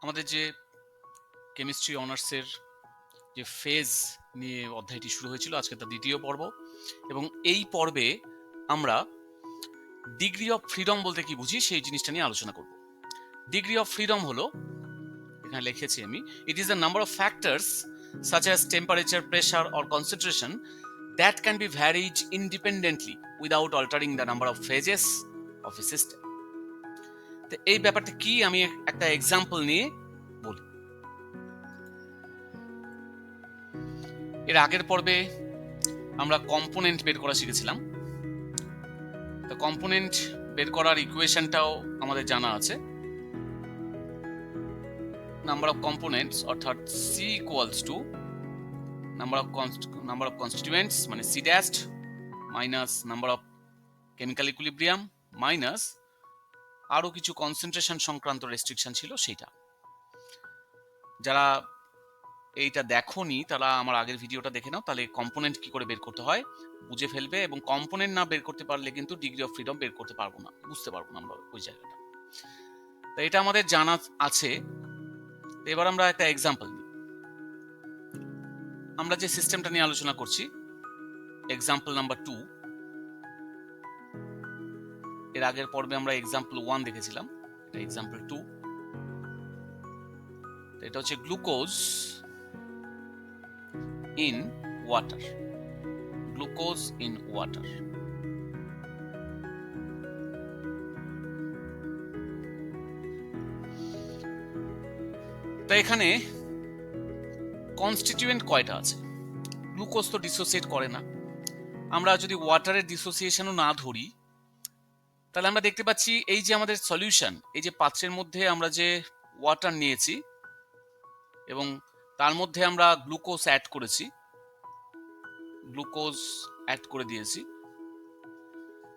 আমাদের যে কেমিস্ট্রি অনার্সের যে ফেজ নিয়ে অধ্যায়টি শুরু হয়েছিল, আজকে তার দ্বিতীয় পর্ব। এবং এই পর্বে আমরা ডিগ্রি অফ ফ্রিডম বলতে কি বুঝি সেই জিনিসটা নিয়ে আলোচনা করব। ডিগ্রি অফ ফ্রিডম হলো, এখানে লিখেছি আমি, it is the number of factors such as temperature, pressure or concentration that can be varied independently without altering the number of phases of a system. তো এই ব্যাপারটা কি আমি একটা এক্সাম্পল নিয়ে বলি। এর আগের পর্বে আমরা কম্পোনেন্ট বের করা শিখেছিলাম। তো কম্পোনেন্ট বের করার ইকুয়েশনটাও আমাদের জানা আছে। নাম্বার অফ কম্পোনেন্টস অর্থাৎ C equals to number of constituents মানে C dashed minus number of chemical equilibrium minus আরো কিছু কনসেন্ট্রেশন সংক্রান্ত রেস্ট্রিকশন ছিল সেটা। যারা এইটা দেখোনি তারা আমার আগের ভিডিওটা দেখে নাও, তাহলে কম্পোনেন্ট কি করে বের করতে হয় বুঝে ফেলবে। এবং কম্পোনেন্ট না বের করতে পারলে কিন্তু ডিগ্রি অফ ফ্রিডম বের করতে পারবো না, বুঝতে পারবো না আমরা ওই জায়গাটা। তো এটা আমাদের জানা আছে। এবার আমরা একটা এক্সাম্পল নিই। আমরা যে সিস্টেমটা নিয়ে আলোচনা করছি, এক্সাম্পল নাম্বার 2। এর আগের পর্বে আমরা এক্সাম্পল 1 দেখেছিলাম, এটা এক্সাম্পল 2। এটা হচ্ছে glucose in water. Glucose in water. তো এখানে কনস্টিটিউয়েন্ট কয়টা আছে? গ্লুকোজ তো ডিসোসিয়েট করে না। আমরা যদি ওয়াটারের ডিসোসিয়েশনও না ধরি, তাহলে আমরা দেখতে পাচ্ছি এই যে আমাদের সলিউশন, এই যে পাত্রের মধ্যে আমরা যে ওয়াটার নিয়েছি এবং তার মধ্যে আমরা গ্লুকোজ অ্যাড করেছি, গ্লুকোজ অ্যাড করে দিয়েছি।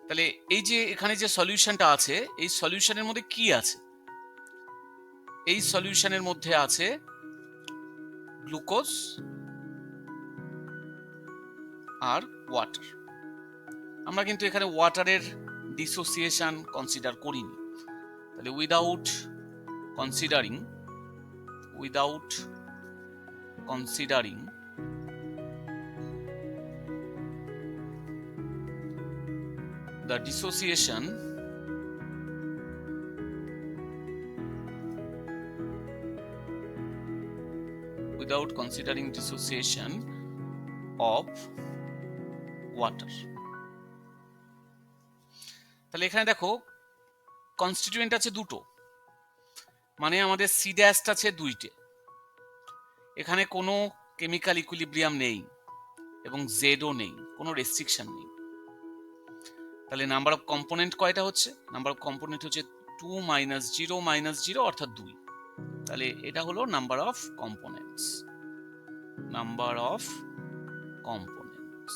তাহলে এই যে এখানে যে সলিউশনটা আছে, এই সলিউশনের মধ্যে কি আছে? এই সলিউশনের মধ্যে আছে গ্লুকোজ আর ওয়াটার। আমরা কিন্তু এখানে ওয়াটারের ডিসোসিয়েশন কনসিডার করিনি। তাহলে without considering the dissociation of water. তাহলে এখানে দেখো কনস্টিটিউয়েন্ট আছে দুটো, মানে আমাদের সি ড্যাশড আছে দুইটে। এখানে কোনো কেমিক্যাল ইকুইলিব্রিয়াম নেই এবং জেডও নেই, কোনো রেস্ট্রিকশন নেই। তাহলে নাম্বার অফ কম্পোনেন্ট কয়টা হচ্ছে? নাম্বার অফ কম্পোনেন্ট হচ্ছে 2 মাইনাস 0 মাইনাস 0 অর্থাৎ 2। তাহলে এটা হলো number of components. Number of components.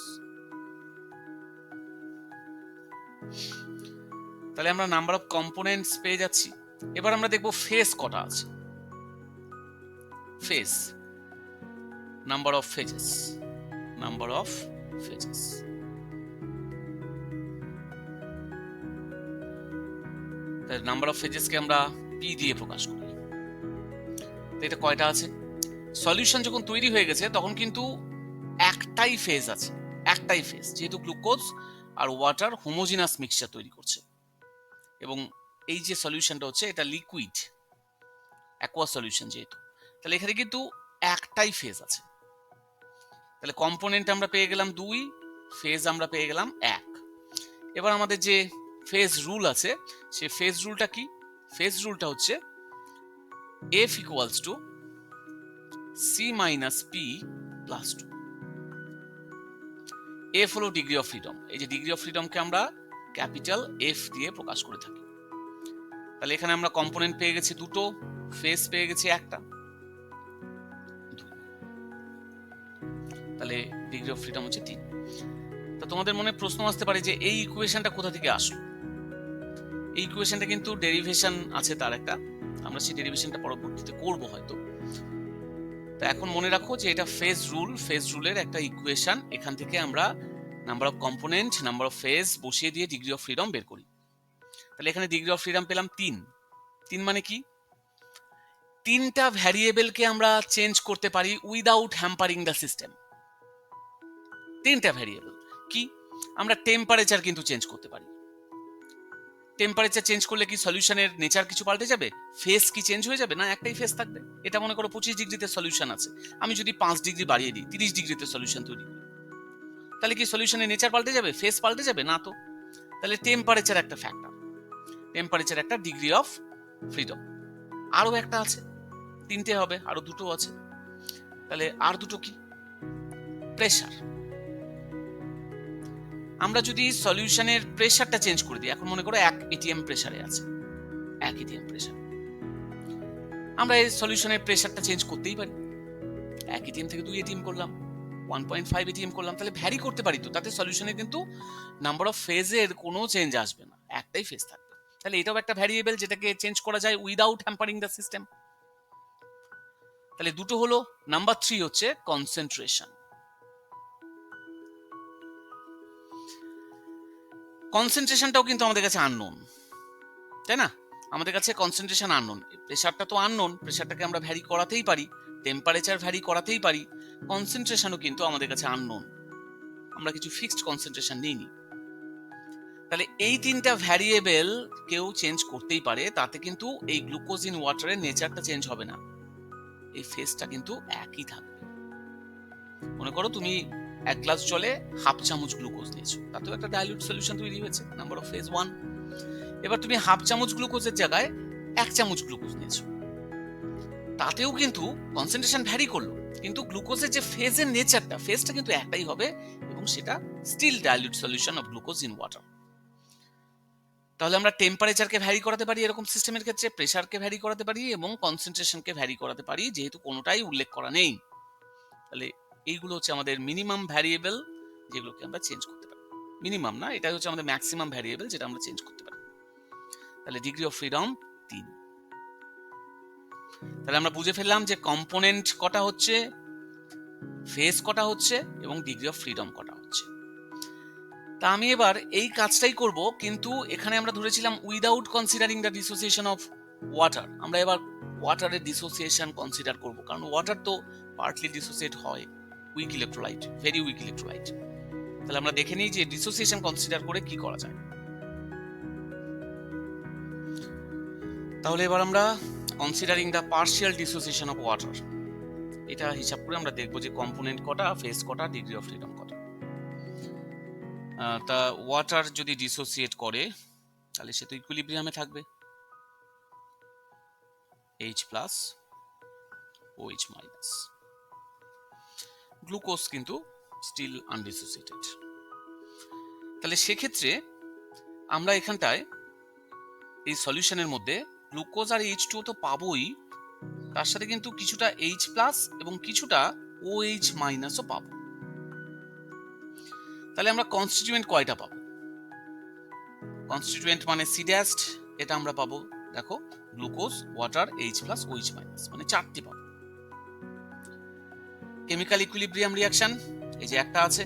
তাহলে আমরা নাম্বার অফ কম্পোনেন্টস পেয়ে যাচ্ছি। এবার আমরা দেখব ফেজ কটা আছে। Phase, number of phases, number of phases. তাহলে নাম্বার অফ ফেজেসকে আমরা পি দিয়ে প্রকাশ করি। তো এটা কয়টা আছে? সলিউশন যখন তৈরি হয়ে গেছে তখন কিন্তু একটাই ফেজ আছে, একটাই ফেজ, যেহেতু গ্লুকোজ আর ওয়াটার হোমোজিনাস মিক্সচার তৈরি করছে। এবং এই যে সলিউশনটা হচ্ছে এটা লিকুইড অ্যাকোয়া সলিউশন যেহেতু, তাহলে এখানে কিন্তু একটাই ফেজ আছে। তাহলে কম্পোনেন্ট আমরা পেয়ে গেলাম 2, ফেজ আমরা পেয়ে গেলাম 1। এবার আমাদের যে ফেজ রুল আছে, সে ফেজ রুলটা কি? ফেজ রুলটা হচ্ছে F equals to C minus P plus 2। F হলো ডিগ্রি অফ ফ্রিডম। এই যে ডিগ্রি অফ ফ্রিডমকে আমরা ক্যাপিটাল এফ দিয়ে প্রকাশ করে থাকি। তাহলে এখানে আমরা কম্পোনেন্ট পেয়ে গেছি দুটো, ফেজ পেয়ে গেছি একটা। তাহলে ডিগ্রি অফ ফ্রিডম হচ্ছে 3। তো তোমাদের মনে প্রশ্ন আসতে পারে যে এই ইকুয়েশনটা কোথা থেকে আসলো? এই ইকুয়েশনটা কিন্তু ডেরিভেশন আছে তার একটা, আমরা সেই ডেরিভেশনটা পরবর্তীতে করব হয়তো। তো এখন মনে রাখো যে এটা ফেজ রুল, ফেজ রুলের একটা ইকুয়েশন। এখান থেকে আমরা number of component, number of phase বসিয়ে দিয়ে ডিগ্রি অফ ফ্রিডম বের করি। তাহলে এখানে ডিগ্রি অফ ফ্রিডম পেলাম 3। 3 মানে কি? তিনটা ভ্যারিয়েবলকে আমরা চেঞ্জ করতে পারি উইদাউট হ্যাম্পারিং দ্য সিস্টেম। তিনটা ভ্যারিয়েবল কি? আমরা টেম্পারেচার কিন্তু চেঞ্জ করতে পারি। টেম্পারেচার চেঞ্জ করলে কি সলিউশনের নেচার কিছু পাল্টে যাবে? ফেস কি চেঞ্জ হয়ে যাবে? না, একটাই ফেস থাকবে। এটা মনে করো 25 ডিগ্রিতে সলিউশন আছে, আমি যদি 5 ডিগ্রি বাড়িয়ে দিই, 30 ডিগ্রিতে সলিউশন তৈরি করি, তাহলে কি সলিউশনের নেচার পাল্টে যাবে? ফেস পাল্টে যাবে? না তো। তাহলে টেম্পারেচার একটা ফ্যাক্টর, টেম্পারেচার একটা ডিগ্রি অফ ফ্রিডম। আরো একটা আছে, তিনটে হবে, আরো দুটো আছে। তাহলে আর দুটো কি? প্রেসার। আমরা যদি সলিউশনের প্রেসারটা চেঞ্জ করে দিই, এখন মনে করো 1 এটিএম প্রেসারে আছে, 1 এটিএম প্রেসার, আমরা এই সলিউশনের প্রেসারটা চেঞ্জ করতেই পারি। 1 এটিএম থেকে 2 এটিএম করলাম, 1.5 এটিএম করলাম, তাহলে ভ্যারি করতে পারি তো। তাতে সলিউশনে কিন্তু নাম্বার অফ ফেজের কোনো চেঞ্জ আসবে না, একটাই ফেজ থাকবে। তাহলে এটাও একটা ভ্যারিয়েবল যেটাকে চেঞ্জ করা যায় উইদাউট হ্যাম্পারিং দ্য সিস্টেম। তাহলে দুটো হলো। নাম্বার 3 হচ্ছে কনসেন্ট্রেশন। কনসেন্ট্রেশনটাও কিন্তু আমাদের কাছে আননোন, তাই না? আমাদের কাছে কনসেন্ট্রেশন আননোন, প্রেসারটা তো আননোন, প্রেসারটাকে আমরা ভ্যারি করাতেই পারি, টেম্পারেচার ভ্যারি করাতেই পারি, কনসেন্ট্রেশনও কিন্তু আমাদের কাছে আননোন, আমরা কিছু ফিক্সড কনসেন্ট্রেশন নিইনি। তাহলে এই তিনটা ভ্যারিয়েবল কেউ চেঞ্জ করতেই পারে, তাতে কিন্তু এই গ্লুকোজ ইন ওয়াটারের নেচারটা চেঞ্জ হবে না, এই ফেজটা কিন্তু একই থাকবে। মনে করো তুমি 1 গ্লাস জলে হাফ চামচ গ্লুকোজ নিয়েছো, তাতেও একটা ডাইলিউট সলিউশন তৈরি হয়েছে, নাম্বার অফ ফেজ 1। এবার তুমি হাফ চামচ গ্লুকোজের জায়গায় 1 চামচ গ্লুকোজ নিয়েছো, তাতেও কিন্তু কনসেন্ট্রেশন ভ্যারি করলো, কিন্তু গ্লুকোজের যে ফেজের নেচারটা, ফেজটা কিন্তু একটাই হবে, এবং সেটা still dilute solution of glucose in water. তাহলে আমরা টেম্পারেচারকে ভ্যারি করাতে পারি এরকম সিস্টেমের ক্ষেত্রে, প্রেসারকে ভ্যারি করাতে পারি, এবং কনসেন্ট্রেশনকে ভ্যারি করাতে পারি, যেহেতু কোনোটাই উল্লেখ করা নেই। তাহলে এইগুলো হচ্ছে আমাদের মিনিমাম ভ্যারিয়েবল, যেগুলোকে আমরা চেঞ্জ করতে পারি। মিনিমাম না, এটা হচ্ছে আমাদের ম্যাক্সিমাম ভ্যারিয়েবল, যেটা আমরা চেঞ্জ করতে পারি। তাহলে ডিগ্রি অফ ফ্রিডম 3। তাহলে আমরা বুঝে ফেললাম যে কম্পোনেন্ট কটা হচ্ছে, ফেজ কটা হচ্ছে, এবং ডিগ্রি অফ ফ্রিডম কটা হচ্ছে। তা আমি এবার এই কাজটাই করব, কিন্তু এখানে আমরা ধরেছিলাম without considering the dissociation of water. আমরা এবার ওয়াটারের ডিসোসিয়েশন কনসিডার করব, কারণ ওয়াটার তো পার্টলি ডিসোসিয়েট হয়, weak electrolyte, very weak electrolyte. তাহলে আমরা দেখে নিই যে ডিসোসিয়েশন কনসিডার করে কি করা যায়। তাহলে এবার আমরা considering the partial dissociation of water, এটা হিসাব করে আমরা দেখব যে কম্পোনেন্ট কটা, ফেজ কটা, ডিগ্রি অফ ফ্রিডম কটা। তা ওয়াটার যদি ডিসোসিয়েট করে, তাহলে সে তো ইকুইলিব্রিয়ামে থাকবে, H plus OH minus. Glucose কিন্তু স্টিল আনডিসোসিয়েটেড। তাহলে সেক্ষেত্রে আমরা এখানটায় এই সলিউশনের মধ্যে গ্লুকোজ আর H2O তো পাবোই, তার সাথে কিন্তু কিছুটা H প্লাস এবং কিছুটা OH মাইনাসও পাবো। তাহলে আমরা কনস্টিটিউয়েন্ট কয়টা পাবো? কনস্টিটিউয়েন্ট মানে সি ড্যাশড, এটা আমরা পাবো, দেখো, glucose, water, H plus OH minus, মানে 4টি পাবো। কেমিক্যাল ইকুইলিব্রিয়াম রিঅ্যাকশন, এই যে একটা আছে,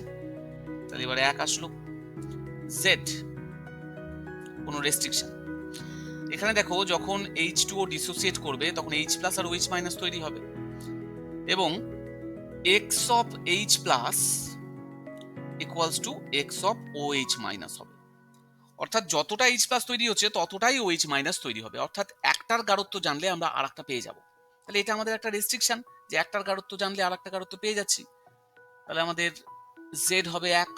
তাহলে এবারে 1 আসলো। জেড, কোনো রেস্ট্রিকশন। এখানে দেখো, যখন H2O ডিসোসিয়েট করবে তখন H প্লাস আর OH মাইনাস তৈরি হবে, এবং X of H plus equals to X of OH minus হবে। অর্থাৎ যতটা H প্লাস তৈরি হচ্ছে ততটাই OH মাইনাস তৈরি হবে, অর্থাৎ একটার গাঢ়ত্ব জানলে আমরা আরেকটা পেয়ে যাব। তাহলে এটা আমাদের একটা রেস্ট্রিকশন, যে একটার গাঢ়ত্ব জানলে আরেকটা গাঢ়ত্ব পেয়ে যাচ্ছি। তাহলে আমাদের Z হবে 1,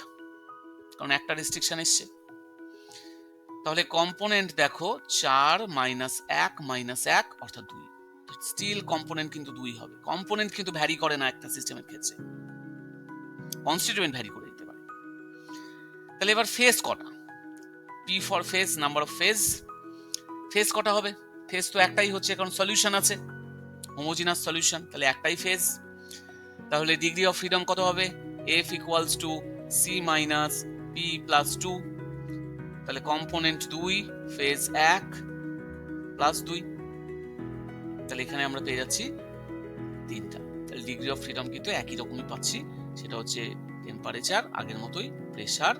কারণ একটা রেস্ট্রিকশন এসছে। তাহলে কম্পোনেন্ট দেখো 4 মাইনাস 1 মাইনাস 1 অর্থাৎ 2, স্টিল কম্পোনেন্ট কিন্তু 2 হবে। কম্পোনেন্ট কিন্তু ভ্যারি করে না একটা সিস্টেমের ক্ষেত্রে, কনস্টিটিউয়েন্ট ভ্যারি করে দিতে পারে। তাহলে এবার ফেজ কটা? P for phase, number of phase. Phase কটা হবে? ফেজ তো একটাই হচ্ছে, কারণ সলিউশন আছে, হোমোজিনাস সলিউশন, তাহলে একটাই ফেজ। তাহলে ডিগ্রি অফ ফ্রিডম কত হবে? F equals two C minus P plus 2। তাহলে কম্পোনেন্ট 2, ফেজ 1 প্লাস 2, তাহলে এখানে আমরা পেয়ে যাচ্ছি 3টা। তাহলে ডিগ্রি অফ ফ্রিডম কিন্তু একই রকমই পাচ্ছি, সেটা হচ্ছে টেম্পারেচার, আগের মতোই, প্রেসার,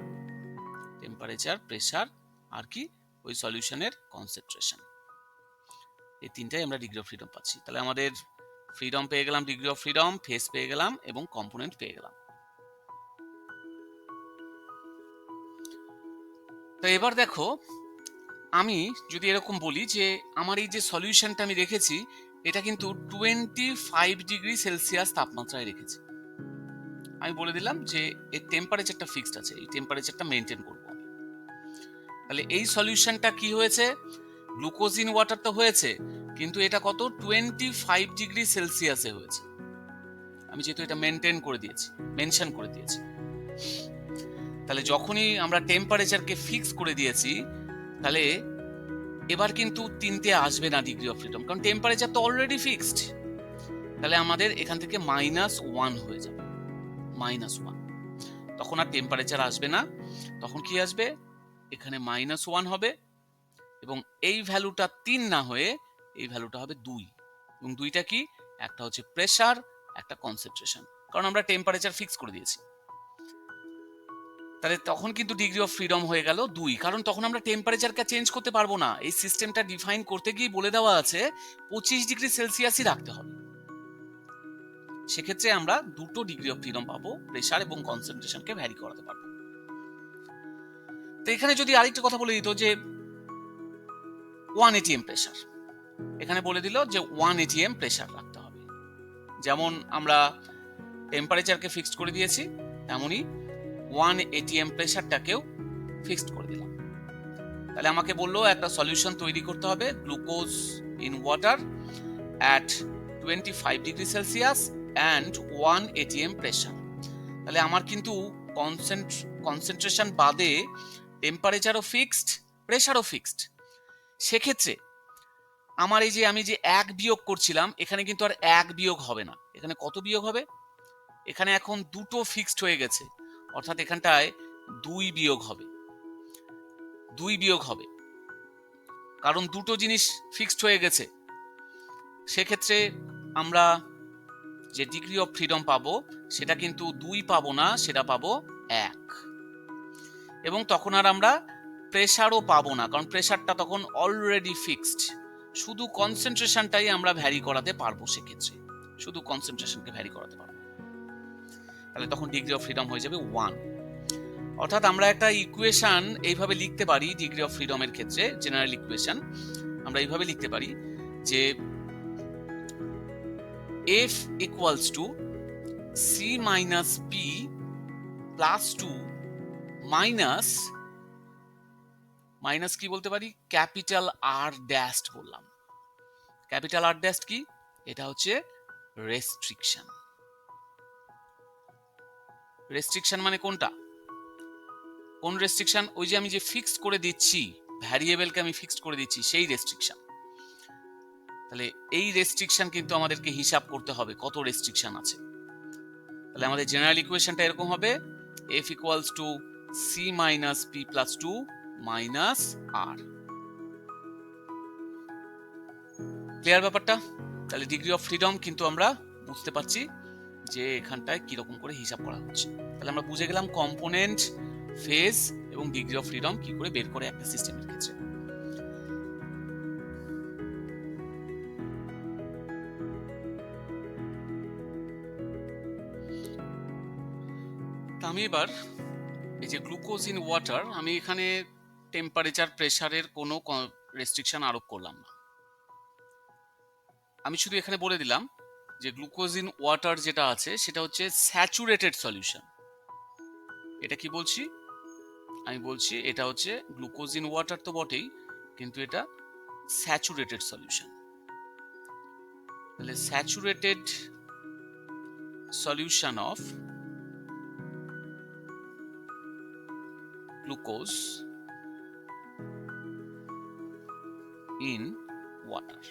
টেম্পারেচার, প্রেসার, আর কি ওই সলিউশনের কনসেন্ট্রেশন। এই তিনটাই আমরা ডিগ্রি অফ ফ্রিডম পাচ্ছি। তাহলে আমাদের ফ্রিডম পেয়ে গেলাম, ডিগ্রি অফ ফ্রিডম, ফেজ পেয়ে গেলাম এবং কম্পোনেন্ট পেয়ে গেলাম। তো এবার দেখো, আমি যদি এরকম বলি যে আমার এই যে সলিউশনটা আমি রেখেছি এটা কিন্তু 25 ডিগ্রি সেলসিয়াস তাপমাত্রায় রেখেছি। আমি বলে দিলাম যে এর টেম্পারেচারটা ফিক্সড আছে, এই টেম্পারেচারটা মেনটেন করবো। তাহলে এই সলিউশনটা কি হয়েছে, গ্লুকোজ ইন ওয়াটার তো হয়েছে, কিন্তু এটা কত 25 ডিগ্রি সেলসিয়াসে হয়েছে। আমি যেহেতু এটা মেনটেন করে দিয়েছি, মেনশন করে দিয়েছি, তাহলে যখনই আমরা টেম্পারেচারকে ফিক্স করে দিয়েছি তাহলে এবার কিন্তু তিনটে আসবে না ডিগ্রি অফ ফ্রিডম, কারণ টেম্পারেচার তো অলরেডি ফিক্সড। তাহলে আমাদের এখান থেকে -1 হয়ে যাবে, -1। তখন আর টেম্পারেচার আসবে না, তখন কি আসবে, এখানে -1 হবে এবং এই ভ্যালুটা 3 না হয়ে এই ভ্যালুটা হবে 2। এবং দুইটা কি, একটা হচ্ছে প্রেসার, একটা কনসেন্ট্রেশন, কারণ আমরা টেম্পারেচার ফিক্স করে দিয়েছি। তাহলে তখন কিন্তু ডিগ্রি অফ ফ্রিডম হয়ে গেল 2, কারণ তখন আমরা টেম্পারেচারকে চেঞ্জ করতে পারবো না। এই সিস্টেমটা ডিফাইন করতে গিয়ে বলে দেওয়া আছে 25 ডিগ্রি সেলসিয়াসই রাখতে হবে। সেক্ষেত্রে আমরা দুটো ডিগ্রি অফ ফ্রিডম পাবো, প্রেসার এবং কনসেন্ট্রেশনকে ভ্যারি করাতে পারবো। তো এখানে যদি আরেকটা কথা বলে দিত যে 1 atm প্রেসার, এখানে বলে দিল যে 1 atm প্রেসার রাখতে হবে। যেমন আমরা টেম্পারেচারকে ফিক্সড করে দিয়েছি, তেমনি 1 atm প্রেসারটাকেও ফিক্সড করে দিলাম। তাহলে আমাকে বললো একটা সলিউশন তৈরি করতে হবে, glucose in water at 25 degree Celsius and 1 atm pressure. তাহলে আমার কিন্তু কনসেন্ট্রেশন বাদে টেম্পারেচারও ফিক্সড, প্রেসারও ফিক্সড। সেক্ষেত্রে আমার এই যে আমি যে 1 বিয়োগ করছিলাম, এখানে কিন্তু আর 1 বিয়োগ হবে না, এখানে কত বিয়োগ হবে, এখানে এখন দুটো ফিক্সড হয়ে গেছে, অর্থাৎ এখানটায় 2 বিয়োগ হবে, 2 বিয়োগ হবে, কারণ দুটো জিনিস ফিক্সড হয়ে গেছে। সেক্ষেত্রে আমরা যে ডিগ্রি অফ ফ্রিডম পাবো সেটা কিন্তু 2 পাবো না, সেটা পাবো 1। এবং তখন আর আমরা প্রেসারও পাবো না, কারণ প্রেসারটা তখন অলরেডি ফিক্সড। শুধু কনসেন্ট্রেশনটাই আমরা ভ্যারি করাতে পারবো, সেক্ষেত্রে শুধু কনসেন্ট্রেশনকে ভ্যারি করাতে পারবো। তাহলে তখন ডিগ্রি অফ ফ্রিডম হয়ে যাবে 1। অর্থাৎ আমরা একটা ইকুয়েশন এইভাবে লিখতে পারি ডিগ্রি অফ ফ্রিডমের ক্ষেত্রে, জেনারেল ইকুয়েশন আমরা এইভাবে লিখতে পারি যে F equals to C minus P plus 2 minus কি বলতে পারি, ক্যাপিটাল আর ড্যাশড বললাম। ক্যাপিটাল আর ড্যাশড কি, এটা হচ্ছে রেস্ট্রিকশন। রেস্ট্রিকশন মানে কোনটা, কোন রেস্ট্রিকশন, ওই যে আমি যে ফিক্সড করে দিচ্ছি, ভ্যারিয়েবলকে আমি ফিক্সড করে দিচ্ছি, সেই রেস্ট্রিকশন। তাহলে এই রেস্ট্রিকশন কিন্তু আমাদেরকে হিসাব করতে হবে কত রেস্ট্রিকশন আছে। তাহলে আমাদের জেনারেল ইকুয়েশনটা এরকম হবে, F equals to C minus P plus 2 minus R। Clear ব্যাপারটা? তাহলে ডিগ্রি অফ ফ্রিডম কিন্তু আমরা বুঝতে পারছি যে এখানটায় কিরকম করে হিসাব করা হচ্ছে। তাহলে আমরা বুঝে গেলাম কম্পোনেন্ট, ফেজ এবং ডিগ্রি অফ ফ্রিডম কি করে বের করে একটা সিস্টেমের ক্ষেত্রে। আমি এবার এই যে গ্লুকোজ ইন ওয়াটার, আমি এখানে টেম্পারেচার, প্রেসারের কোনো রেস্ট্রিকশন আরোপ করলাম না। আমি শুধু এখানে বলে দিলাম যে গ্লুকোজ ইন ওয়াটার যেটা আছে সেটা হচ্ছে স্যাচুরেটেড সলিউশন। এটা কি বলছি, আমি বলছি এটা হচ্ছে গ্লুকোজ ইন ওয়াটার তো বটেই, কিন্তু এটা স্যাচুরেটেড সলিউশন। তাহলে saturated solution of glucose in water।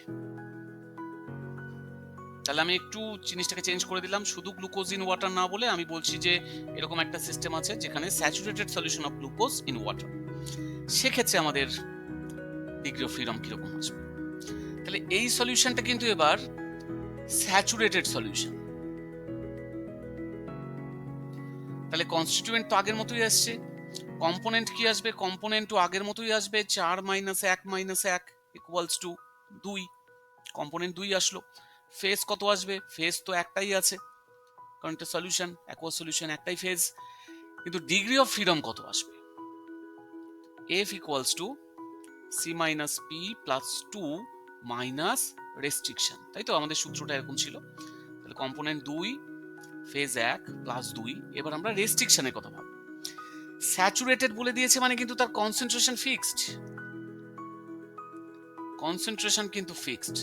তাহলে আমি একটু জিনিসটাকে চেঞ্জ করে দিলাম, শুধু গ্লুকোজ ইন ওয়াটার না বলে আমি বলছি যে এরকম একটা সিস্টেম আছে যেখানে saturated solution of glucose in water. সেক্ষেত্রে আমাদের ডিগ্রি অফ ফ্রিডম কিরকম আসবে। তাহলে এই সলিউশনটা কিন্তু এবার স্যাচুরেটেড সলিউশন। তাহলে কনস্টিটিউয়েন্ট তো আগের মতোই আসছে, কম্পোনেন্ট কি আসবে, কম্পোনেন্টও আগের মতোই আসবে, 4 - 1 - 1 ইকুয়ালস টু 2। কম্পোনেন্ট 2 আসলো, ফেজ কত আসবে? ফেজ তো একটাই আছে, কারণ এটা সলিউশন, অ্যাকুয়াস সলিউশন, একটাই ফেজ। কিন্তু ডিগ্রি অফ ফ্রিডম কত আসবে? F equals to C minus P plus 2 minus restriction, তাই তো আমাদের সূত্রটা এরকম ছিল। তাহলে কম্পোনেন্ট 2 ফেজ 1 প্লাস 2। এবার আমরা রেস্ট্রিকশনের কথা ভাবি। স্যাচুরেটেড বলে দিয়েছে মানে কিন্তু তার কনসেন্ট্রেশন ফিক্সড, কনসেন্ট্রেশন কিন্তু ফিক্সড,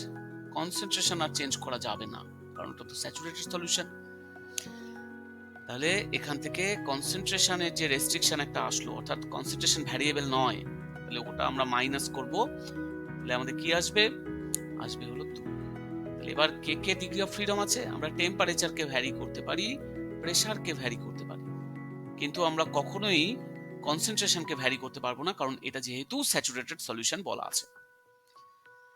কনসেন্ট্রেশন আর চেঞ্জ করা যাবে না, কারণ এটা তো স্যাচুরেটেড সলিউশন। তাহলে এখান থেকে কনসেন্ট্রেশনের যে রেস্ট্রিকশন একটা আসলো, অর্থাৎ কনসেন্ট্রেশন ভ্যারিয়েবল নয়, তাহলে ওটা আমরা মাইনাস করব, তাহলে আমাদের কি আসবে? আসবে হলো 2। তাহলে এবার কে কে ডিগ্রি অফ ফ্রিডম আছে? আমরা টেম্পারেচারকে ভ্যারি করতে পারি, প্রেসারকে ভ্যারি করতে পারি, কিন্তু আমরা কখনোই কনসেন্ট্রেশনকে ভ্যারি করতে পারবো না, কারণ এটা যেহেতু স্যাচুরেটেড সলিউশন বলা আছে।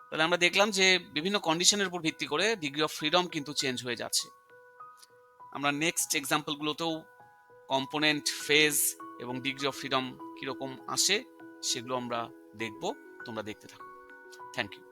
তাহলে আমরা দেখলাম যে বিভিন্ন কন্ডিশনের উপর ভিত্তি করে ডিগ্রি অফ ফ্রিডম কিন্তু চেঞ্জ হয়ে যাচ্ছে। আমরা নেক্সট এক্সাম্পল গুলোতেও কম্পোনেন্ট, ফেজ এবং ডিগ্রি অফ ফ্রিডম কিরকম আসে সেগুলো আমরা দেখব। তোমরা দেখতে থাকো। Thank you.